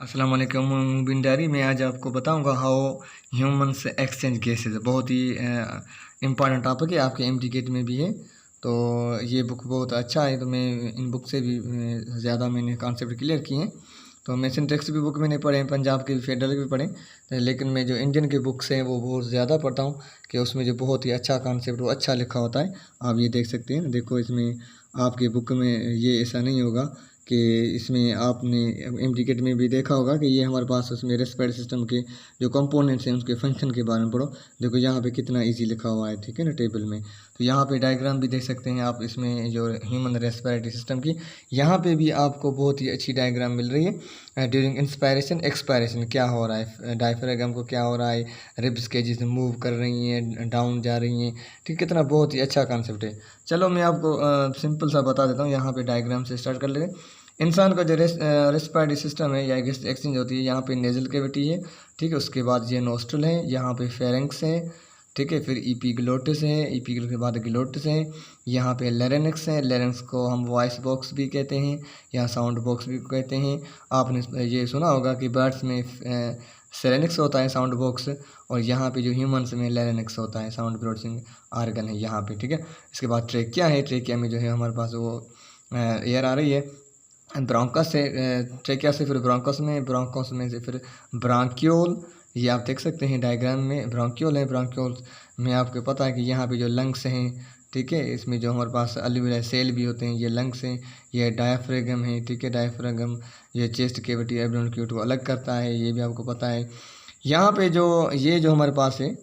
अस्सलाम वालेकुम मुबीन डायरी में आज आपको बताऊंगा हाउ ह्यूमंस एक्सचेंज गैसेज। बहुत ही इम्पॉर्टेंट टॉपिक है, आपके एमटीकेट में भी है। तो ये बुक बहुत अच्छा है। तो मैं इन बुक से भी ज़्यादा मैंने कॉन्सेप्ट क्लियर किए हैं। तो मैं सिंटेक्स भी बुक मैंने पढ़े हैं, पंजाब के फेडरल भी पढ़े, लेकिन मैं जो इंडियन के बुक्स हैं वो बहुत ज़्यादा पढ़ता हूँ कि उसमें जो बहुत ही अच्छा कॉन्सेप्ट वो अच्छा लिखा होता है। आप ये देख सकते हैं, देखो इसमें आपके बुक में ये ऐसा नहीं होगा कि इसमें आपने एमटीकेट में भी देखा होगा कि ये हमारे पास उसमें रेस्पिरेटरी सिस्टम के जो कंपोनेंट्स हैं उसके फंक्शन के बारे में पढ़ो। देखो यहाँ पे कितना इजी लिखा हुआ है, ठीक है ना, टेबल में। तो यहाँ पे डायग्राम भी देख सकते हैं आप इसमें जो ह्यूमन रेस्पिरेटरी सिस्टम की। यहाँ पे भी आपको बहुत ही अच्छी डायग्राम मिल रही है। ड्यूरिंग इंस्पायरेशन एक्सपायरेशन क्या हो रहा है, डायफ्रागम को क्या हो रहा है, रिब्स के जिस मूव कर रही हैं, डाउन जा रही हैं, ठीक, कितना बहुत ही अच्छा कॉन्सेप्ट है। चलो मैं आपको सिंपल सा बता देता हूँ। यहाँ पे डायग्राम से स्टार्ट कर लेते हैं। इंसान का जो रेस्पिरेटरी सिस्टम है या गैस एक्सचेंज होती है, यहाँ पे नेजल कैविटी है, ठीक है। उसके बाद ये नोस्ट्रल है, यहाँ पे फेरेंक्स है, ठीक है। फिर ईपीग्लोटिस है, ईपीग्लोटिस के बाद ग्लोटिस है, यहाँ पे लेरेंक्स है। लेरेंक्स को हम वॉइस बॉक्स भी कहते हैं या साउंड बॉक्स भी कहते हैं। आपने ये सुना होगा कि बर्ड्स में सेरेनिक्स होता है साउंड बॉक्स, और यहाँ पे जो ह्यूमंस में लेरेनिक्स होता है साउंड प्रोड्यूसिंग आर्गन है यहाँ पे, ठीक है। इसके बाद ट्रेकिया है, ट्रेकिया में जो है हमारे पास वो एयर आ रही है ब्रोंकस से, ट्रेकिया से फिर ब्रोंकस में से फिर ब्रांक्यूल। ये आप देख सकते हैं डायग्राम में ब्रांक्यूल है। ब्रांक्यूल में आपको पता है कि यहाँ पे जो लंग्स हैं, ठीक है, इसमें जो हमारे पास अल्वियोलाई सेल भी होते हैं, ये लंग्स हैं। ये डायाफ्रागम है, ठीक है, डायाफ्रागम ये चेस्ट कैविटी एब्डोमेन कैविटी को अलग करता है, ये भी आपको पता है। यहाँ पे जो ये जो हमारे पास है,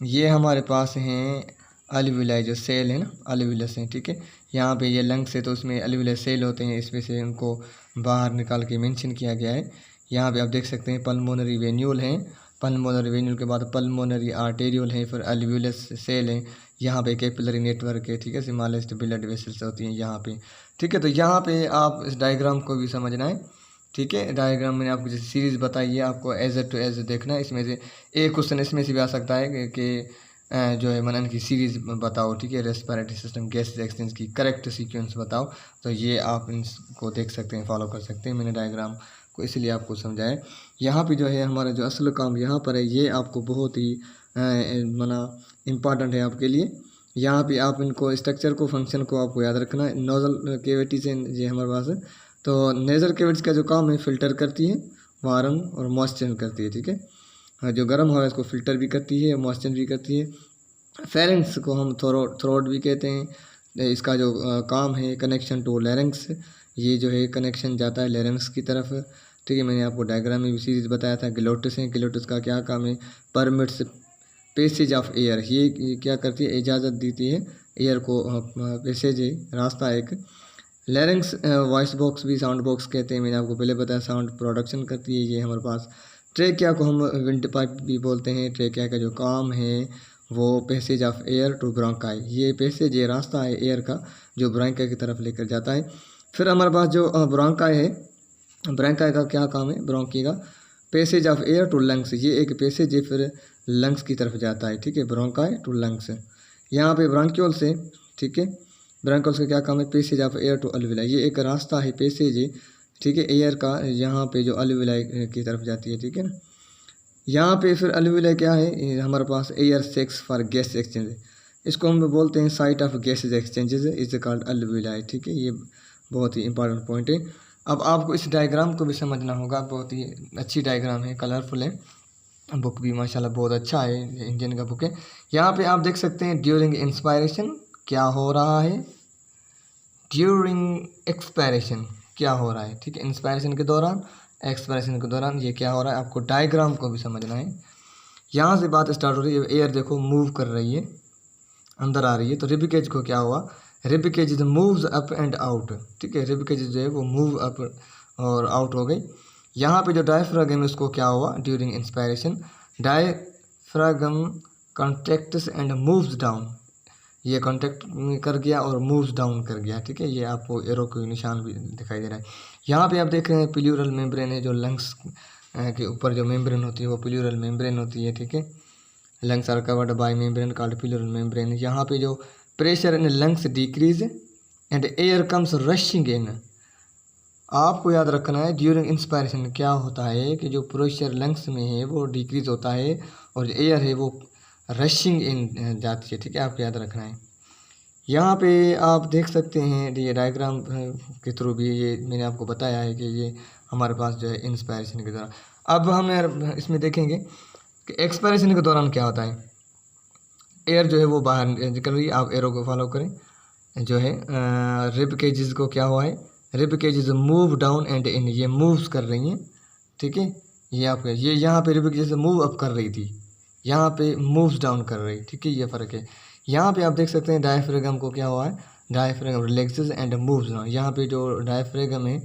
ये हमारे पास हैं अल्वियोलाई जो सेल है ना, अल्वियोलस हैं, ठीक है। यहाँ पे ये लंग्स है तो उसमें अल्वियोलाई सेल होते हैं, इसमें से उनको बाहर निकाल के मेंशन किया गया है। यहाँ पे आप देख सकते हैं पल्मोनरी वेन्यूल हैं, पल्मोनरी वेन्यूल के बाद पल्मोनरी आर्टेरियोल है, फिर अल्वियोलस सेल है। यहाँ पे कैपिलरी नेटवर्क है, ठीक है, स्मॉलेस्ट ब्लड वेसल्स होती हैं यहाँ पे, ठीक है। तो यहाँ पे आप इस डायग्राम को भी समझना है, ठीक है। डायग्राम मैंने आपको जैसे सीरीज़ बताई है, आपको एज टू एज देखना है। इसमें से एक क्वेश्चन इसमें से भी आ सकता है कि जो है मनन की सीरीज़ बताओ, ठीक है, रेस्पिरेटरी सिस्टम गैसेज एक्सचेंज की करेक्ट सीक्वेंस बताओ। तो ये आप इनको देख सकते हैं, फॉलो कर सकते हैं। मैंने डायग्राम को इसलिए आपको समझाया। यहाँ पे जो है हमारा जो असल काम यहाँ पर है, ये आपको बहुत ही मना इम्पॉर्टेंट है आपके लिए। यहाँ पे आप इनको स्ट्रक्चर को, फंक्शन को आपको याद रखना है। नोजल कैविटी से ये हमारे पास है, तो नेजल कैविटीज का जो काम है फिल्टर करती है, वार्म और मॉइस्चर करती है, ठीक है। जो गर्म हवा है इसको फिल्टर भी करती है, मॉइस्चर भी करती है। फेरेंक्स को हम थ्रोट भी कहते हैं। इसका जो काम है कनेक्शन टू लेरेंक्स, ये जो है कनेक्शन जाता है लेरेंक्स की तरफ, ठीक है। मैंने आपको डायग्राम में भी सीरीज बताया था। ग्लोटिस है, ग्लोटिस का क्या काम है, परमिट्स पैसेज ऑफ एयर, ये क्या करती है, इजाज़त देती है एयर को, पैसेज है, रास्ता एक। लेरेंक्स वॉइस बॉक्स भी साउंड बॉक्स कहते हैं, मैंने आपको पहले बताया, साउंड प्रोडक्शन करती है ये हमारे पास। ट्रेकिया को हम विंड पाइप भी बोलते हैं। ट्रेकिया का जो काम है वो passage of air to bronchi, ये पैसेज, ये रास्ता है एयर का जो ब्रोंकाई की तरफ लेकर जाता है। फिर हमारे पास जो ब्रोंकाई है, ब्रोंकाई का क्या काम है, ब्रोंकी का passage of air to lungs, ये एक पैसेज है फिर लंग्स की तरफ जाता है, ठीक है, ब्रोंकाई टू लंग्स। यहाँ पे ब्रोंक्यूल से, ठीक है, ब्रोंक्यूल्स का क्या काम है, passage of air to alveoli, ये एक रास्ता है, पैसेज है, ठीक है, एयर का, यहाँ पे जो अल्वियोलाई की तरफ जाती है, ठीक है ना। यहाँ पे फिर अल्वियोलाई क्या है, हमारे पास air sacs for gas exchange, इसको हम बोलते हैं site of gases exchanges is called alveoli, ठीक है। ये बहुत ही इंपॉर्टेंट पॉइंट है। अब आपको इस डायग्राम को भी समझना होगा, बहुत ही अच्छी डायग्राम है, कलरफुल है। बुक भी माशाल्लाह बहुत अच्छा है, इंडियन का बुक है। यहाँ पे आप देख सकते हैं ड्यूरिंग इंस्पायरेशन क्या हो रहा है, ड्यूरिंग एक्सपायरेशन क्या हो रहा है, ठीक है, इंस्पायरेशन के दौरान, एक्सपायरेशन के दौरान ये क्या हो रहा है, आपको डायग्राम को भी समझना है। यहाँ से बात स्टार्ट हो रही है, एयर देखो मूव कर रही है, अंदर आ रही है। तो रिबिकेज को क्या हुआ, ribcage is moves up and out, ठीक है, रिबिकेज जो है वो मूव अप और आउट हो गई। यहाँ पे जो डायफ्रागम है उसको क्या हुआ, during inspiration diaphragm contracts and moves down, ये कॉन्टैक्ट कर गया और मूव्स डाउन कर गया, ठीक है। ये आपको एरो के निशान भी दिखाई दे रहा है। यहाँ पे आप देख रहे हैं प्लूरल मेम्ब्रेन है, जो लंग्स के ऊपर जो मेम्ब्रेन होती है वो प्लूरल मेम्ब्रेन होती है, ठीक है। Lungs are covered by membrane called pleural membrane. यहाँ पे जो pressure in lungs decreases and air comes rushing in आपको याद रखना है ड्यूरिंग इंस्पायरेशन क्या होता है कि जो प्रेशर लंग्स में है वो डिक्रीज होता है और एयर है वो रशिंग इन जाती है, ठीक है, आपको याद रखना है। यहाँ पे आप देख सकते हैं ये डायग्राम के थ्रू भी ये मैंने आपको बताया है कि ये हमारे पास जो है इंस्पायरेशन के दौरान। अब हम यार इसमें देखेंगे कि एक्सपायरेशन के दौरान क्या होता है। एयर जो है वो बाहर निकल रही है, आप एरो को फॉलो करें, जो है रिब केजेस को क्या हुआ है, rib cages move down and in, ये मूव्स कर रही हैं, ठीक है। ये आप ये यहाँ पे रिब केजेस मूव अप कर रही थी, यहाँ पे मूव्स डाउन कर रही, ठीक है, ये फ़र्क है। यहाँ पे आप देख सकते हैं डायफ्रागम को क्या हुआ है, diaphragm relaxes and moves down. यहाँ पे जो डायफ्रागम है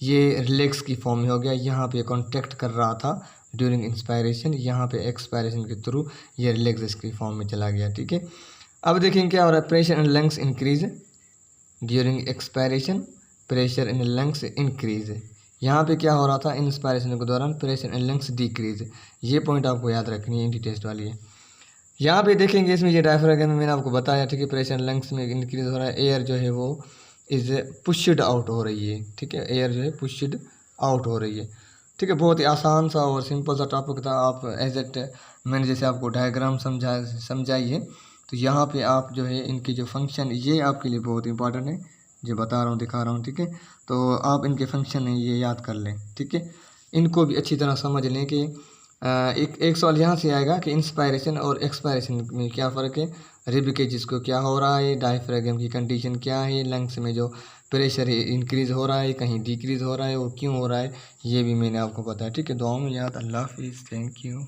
ये रिलैक्स की फॉर्म में हो गया, यहाँ पे कॉन्ट्रैक्ट कर रहा था ड्यूरिंग इंस्पायरेशन, यहाँ पे एक्सपायरेशन के थ्रू ये रिलैक्सेस की फॉर्म में चला गया, ठीक है। अब देखेंगे क्या हो रहा है, pressure in lungs increase during expiration, pressure in lungs increase. यहाँ पे क्या हो रहा था इंस्पायरेशन के दौरान, प्रेशर इन लंग्स डिक्रीज। ये पॉइंट आपको याद रखनी है, एंटी टेस्ट वाली है। यहाँ पे देखेंगे इसमें ये डायफ्रागम में मैंने आपको बताया, ठीक है, प्रेशर लंग्स में इंक्रीज हो रहा है, एयर जो है वो इज पुश्ड आउट हो रही है, ठीक है, एयर जो है पुश्ड आउट हो रही है, ठीक है। बहुत ही आसान सा और सिंपल सा टॉपिक था। आप एज एट मैंने जैसे आपको डायग्राम समझाई है, तो यहाँ पे आप जो है इनकी जो फंक्शन ये आपके लिए बहुत इंपॉर्टेंट है, जो बता रहा हूँ दिखा रहा हूँ, ठीक है। तो आप इनके फंक्शन है ये याद कर लें, ठीक है, इनको भी अच्छी तरह समझ लें कि एक सवाल यहाँ से आएगा कि इंस्पायरेशन और एक्सपायरेशन में क्या फ़र्क है, रिब के जिसको क्या हो रहा है, डायफ्रागम की कंडीशन क्या है, लंग्स में जो प्रेशर है इंक्रीज़ हो रहा है कहीं डिक्रीज़ हो रहा है और क्यों हो रहा है, ये भी मैंने आपको बताया, ठीक है। दुआओं में याद। अल्लाह हाफिज़, थैंक यू।